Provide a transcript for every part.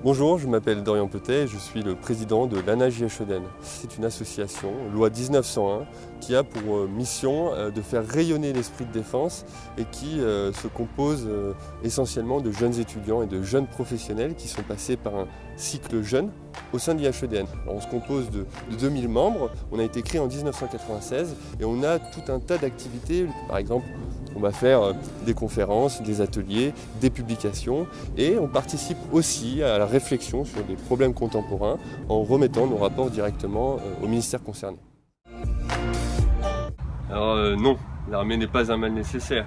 Bonjour, je m'appelle Dorian Petet et je suis le président de l'ANA-JHEDN. C'est une association, loi 1901, qui a pour mission de faire rayonner l'esprit de défense et qui se compose essentiellement de jeunes étudiants et de jeunes professionnels qui sont passés par un cycle jeune au sein de l'IHEDN. On se compose de 2000 membres, on a été créé en 1996 et on a tout un tas d'activités. Par exemple, on va faire des conférences, des ateliers, des publications et on participe aussi à la réflexion sur des problèmes contemporains en remettant nos rapports directement au ministère concerné. Alors non, l'armée n'est pas un mal nécessaire.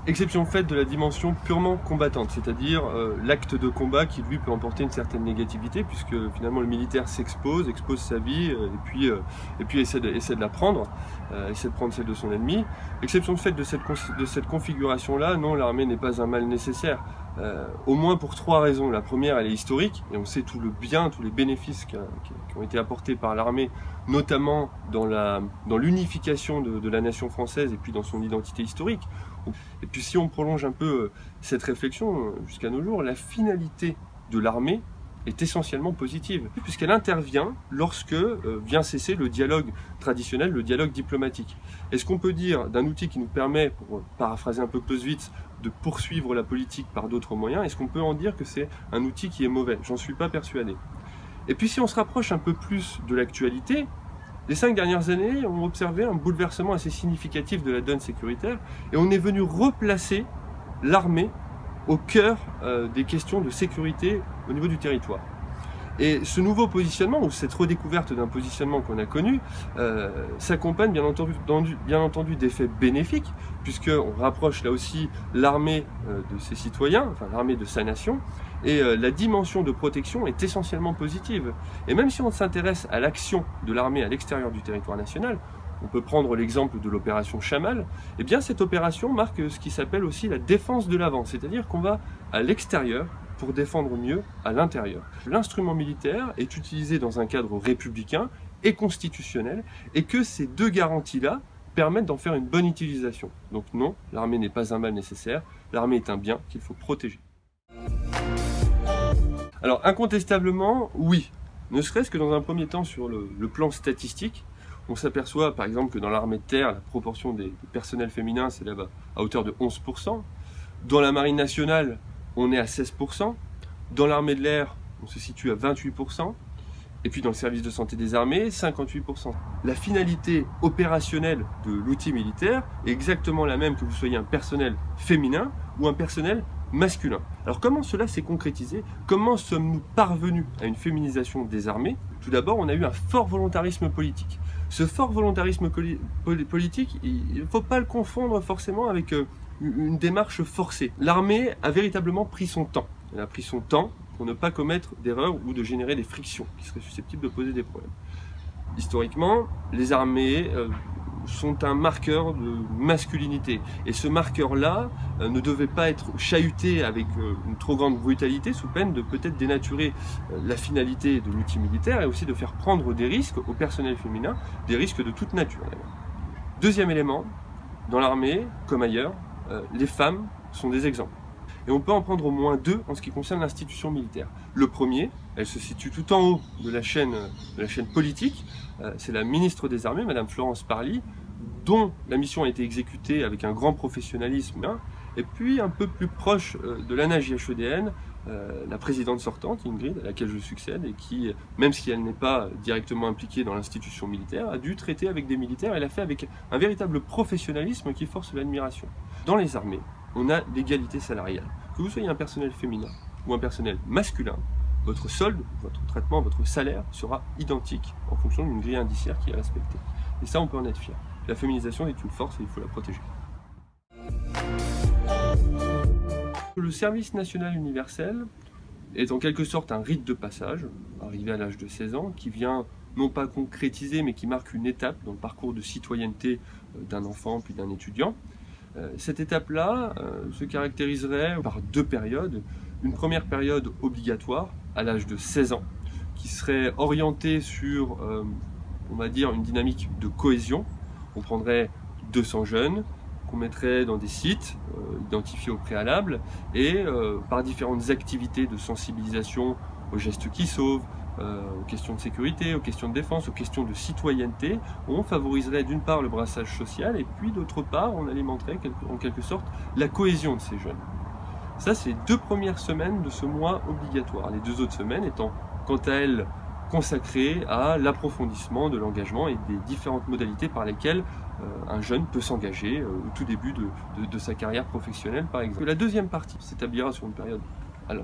Exception faite de la dimension purement combattante, c'est-à-dire l'acte de combat qui lui peut emporter une certaine négativité puisque finalement le militaire s'expose, expose sa vie et puis essaie de la prendre, essaie de prendre celle de son ennemi. Exception faite de cette configuration-là, non, l'armée n'est pas un mal nécessaire. Au moins pour trois raisons. La première, elle est historique, et on sait tout le bien, tous les bénéfices qui ont été apportés par l'armée, notamment dans l'unification de la nation française et puis dans son identité historique. Et puis si on prolonge un peu cette réflexion jusqu'à nos jours, la finalité de l'armée est essentiellement positive, puisqu'elle intervient lorsque vient cesser le dialogue traditionnel, le dialogue diplomatique. Est-ce qu'on peut dire d'un outil qui nous permet, pour paraphraser un peu Clausewitz, de poursuivre la politique par d'autres moyens, est-ce qu'on peut en dire que c'est un outil qui est mauvais? J'en suis pas persuadé. Et puis si on se rapproche un peu plus de l'actualité, les 5 dernières années ont observé un bouleversement assez significatif de la donne sécuritaire et on est venu replacer l'armée au cœur des questions de sécurité au niveau du territoire. Et ce nouveau positionnement, ou cette redécouverte d'un positionnement qu'on a connu, s'accompagne bien entendu d'effets bénéfiques, puisqu'on rapproche là aussi l'armée de ses citoyens, enfin l'armée de sa nation, et la dimension de protection est essentiellement positive. Et même si on s'intéresse à l'action de l'armée à l'extérieur du territoire national, on peut prendre l'exemple de l'opération Chamal, et bien cette opération marque ce qui s'appelle aussi la défense de l'avant, c'est-à-dire qu'on va à l'extérieur pour défendre mieux à l'intérieur. L'instrument militaire est utilisé dans un cadre républicain et constitutionnel, et que ces deux garanties-là permettent d'en faire une bonne utilisation. Donc non, l'armée n'est pas un mal nécessaire, l'armée est un bien qu'il faut protéger. Alors incontestablement, oui, ne serait-ce que dans un premier temps sur le plan statistique, on s'aperçoit par exemple que dans l'armée de terre, la proportion des personnels féminins s'élève à hauteur de 11%. Dans la marine nationale, on est à 16%. Dans l'armée de l'air, on se situe à 28%. Et puis dans le service de santé des armées, 58%. La finalité opérationnelle de l'outil militaire est exactement la même que vous soyez un personnel féminin ou un personnel masculin. Alors comment cela s'est concrétisé? Comment sommes-nous parvenus à une féminisation des armées? Tout d'abord, on a eu un fort volontarisme politique. Ce fort volontarisme politique, il ne faut pas le confondre forcément avec une démarche forcée. L'armée a véritablement pris son temps. Elle a pris son temps pour ne pas commettre d'erreurs ou de générer des frictions qui seraient susceptibles de poser des problèmes. Historiquement, les armées sont un marqueur de masculinité. Et ce marqueur-là ne devait pas être chahuté avec une trop grande brutalité sous peine de peut-être dénaturer la finalité de l'outil militaire et aussi de faire prendre des risques au personnel féminin, des risques de toute nature. Deuxième élément, dans l'armée, comme ailleurs, les femmes sont des exemples. Et on peut en prendre au moins deux en ce qui concerne l'institution militaire. Le premier, elle se situe tout en haut de la chaîne politique, c'est la ministre des Armées, Madame Florence Parly, dont la mission a été exécutée avec un grand professionnalisme. Et puis un peu plus proche de l'ANA-JHEDN, la présidente sortante, Ingrid, à laquelle je succède, et qui, même si elle n'est pas directement impliquée dans l'institution militaire, a dû traiter avec des militaires, et l'a fait avec un véritable professionnalisme qui force l'admiration. Dans les armées, on a l'égalité salariale. Que vous soyez un personnel féminin ou un personnel masculin, votre solde, votre traitement, votre salaire sera identique en fonction d'une grille indiciaire qui est respectée. Et ça, on peut en être fier. La féminisation est une force et il faut la protéger. Le service national universel est en quelque sorte un rite de passage, arrivé à l'âge de 16 ans, qui vient non pas concrétiser, mais qui marque une étape dans le parcours de citoyenneté d'un enfant puis d'un étudiant. Cette étape-là se caractériserait par deux périodes. Une première période obligatoire, à l'âge de 16 ans, qui serait orientée sur, on va dire, une dynamique de cohésion. On prendrait 200 jeunes, qu'on mettrait dans des sites identifiés au préalable et par différentes activités de sensibilisation aux gestes qui sauvent, aux questions de sécurité, aux questions de défense, aux questions de citoyenneté, on favoriserait d'une part le brassage social et puis d'autre part on alimenterait en quelque sorte la cohésion de ces jeunes. Ça, c'est les 2 premières semaines de ce mois obligatoire, les 2 autres semaines étant quant à elles consacrées à l'approfondissement de l'engagement et des différentes modalités par lesquelles un jeune peut s'engager au tout début de sa carrière professionnelle par exemple. La deuxième partie s'établira sur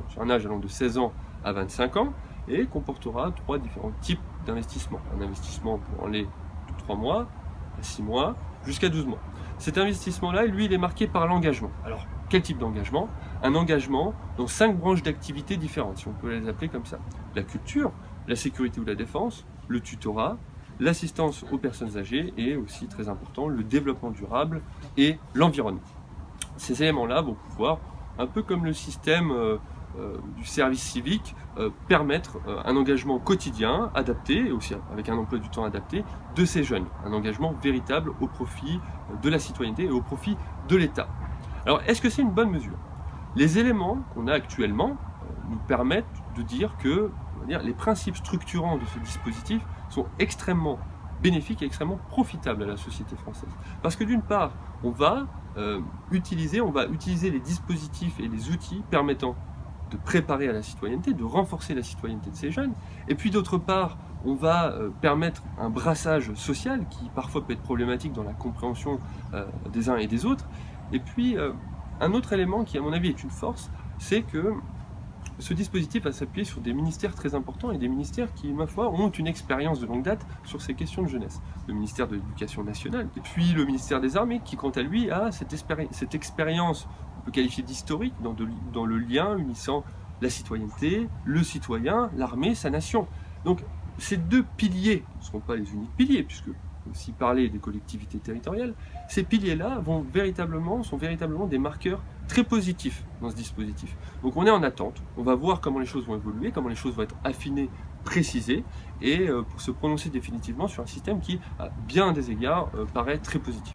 sur un âge allant de 16 ans à 25 ans et comportera 3 différents types d'investissements. Un investissement pour aller de 3 mois à 6 mois jusqu'à 12 mois. Cet investissement-là, lui, il est marqué par l'engagement. Alors, quel type d'engagement? Un engagement dans 5 branches d'activités différentes, si on peut les appeler comme ça. La culture, la sécurité ou la défense, le tutorat, l'assistance aux personnes âgées et aussi, très important, le développement durable et l'environnement. Ces éléments-là vont pouvoir, un peu comme le système du service civique, permettre un engagement quotidien, adapté, et aussi avec un emploi du temps adapté, de ces jeunes. Un engagement véritable au profit de la citoyenneté et au profit de l'État. Alors, est-ce que c'est une bonne mesure? Les éléments qu'on a actuellement nous permettent de dire que les principes structurants de ce dispositif sont extrêmement bénéfiques et extrêmement profitables à la société française. Parce que d'une part, on va utiliser les dispositifs et les outils permettant de préparer à la citoyenneté, de renforcer la citoyenneté de ces jeunes. Et puis d'autre part, on va permettre un brassage social qui parfois peut être problématique dans la compréhension des uns et des autres. Et puis un autre élément qui à mon avis est une force, c'est que ce dispositif va s'appuyer sur des ministères très importants et des ministères qui, ma foi, ont une expérience de longue date sur ces questions de jeunesse. Le ministère de l'Éducation nationale, et puis le ministère des Armées, qui quant à lui a cette expérience, on peut qualifier d'historique, dans le lien unissant la citoyenneté, le citoyen, l'armée, sa nation. Donc ces 2 piliers ne seront pas les uniques piliers, puisque aussi parler des collectivités territoriales, ces piliers-là sont véritablement des marqueurs très positifs dans ce dispositif. Donc on est en attente, on va voir comment les choses vont évoluer, comment les choses vont être affinées, précisées, et pour se prononcer définitivement sur un système qui, à bien des égards, paraît très positif.